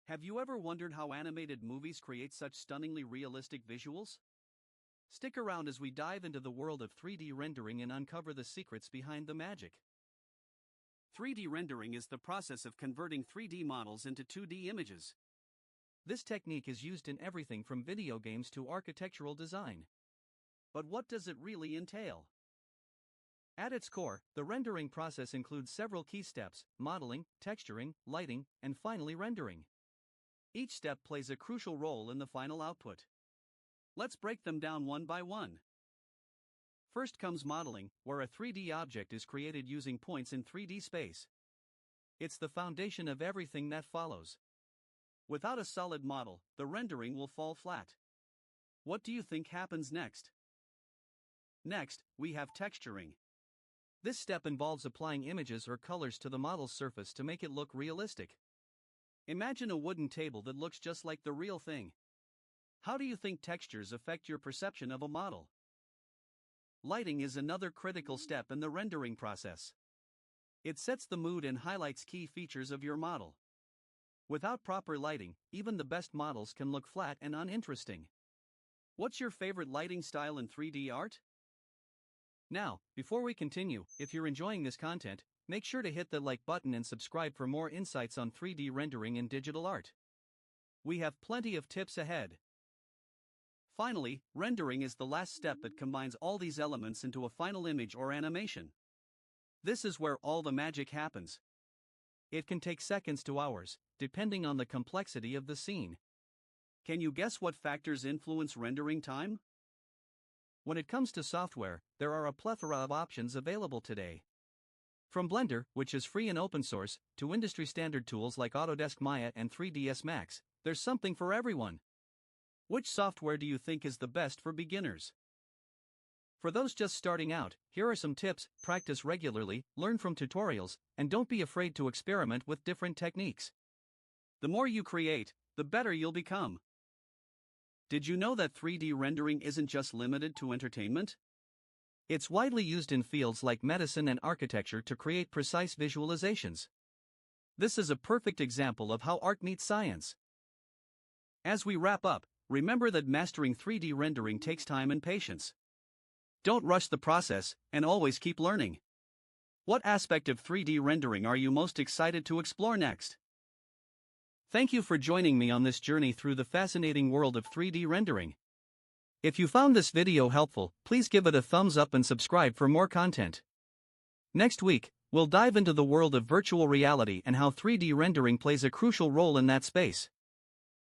Have you ever wondered how animated movies create such stunningly realistic visuals? Stick around as we dive into the world of 3D rendering and uncover the secrets behind the magic. 3D rendering is the process of converting 3D models into 2D images. This technique is used in everything from video games to architectural design. But what does it really entail? At its core, the rendering process includes several key steps: modeling, texturing, lighting, and finally rendering. Each step plays a crucial role in the final output. Let's break them down one by one. First comes modeling, where a 3D object is created using points in 3D space. It's the foundation of everything that follows. Without a solid model, the rendering will fall flat. What do you think happens next? Next, we have texturing. This step involves applying images or colors to the model's surface to make it look realistic. Imagine a wooden table that looks just like the real thing. How do you think textures affect your perception of a model? Lighting is another critical step in the rendering process. It sets the mood and highlights key features of your model. Without proper lighting, even the best models can look flat and uninteresting. What's your favorite lighting style in 3D art? Now, before we continue, if you're enjoying this content, make sure to hit the like button and subscribe for more insights on 3D rendering and digital art. We have plenty of tips ahead. Finally, rendering is the last step that combines all these elements into a final image or animation. This is where all the magic happens. It can take seconds to hours, depending on the complexity of the scene. Can you guess what factors influence rendering time? When it comes to software, there are a plethora of options available today. From Blender, which is free and open source, to industry standard tools like Autodesk Maya and 3ds Max, there's something for everyone. Which software do you think is the best for beginners? For those just starting out, here are some tips: practice regularly, learn from tutorials, and don't be afraid to experiment with different techniques. The more you create, the better you'll become. Did you know that 3D rendering isn't just limited to entertainment? It's widely used in fields like medicine and architecture to create precise visualizations. This is a perfect example of how art meets science. As we wrap up, remember that mastering 3D rendering takes time and patience. Don't rush the process, and always keep learning. What aspect of 3D rendering are you most excited to explore next? Thank you for joining me on this journey through the fascinating world of 3D rendering. If you found this video helpful, please give it a thumbs up and subscribe for more content. Next week, we'll dive into the world of virtual reality and how 3D rendering plays a crucial role in that space.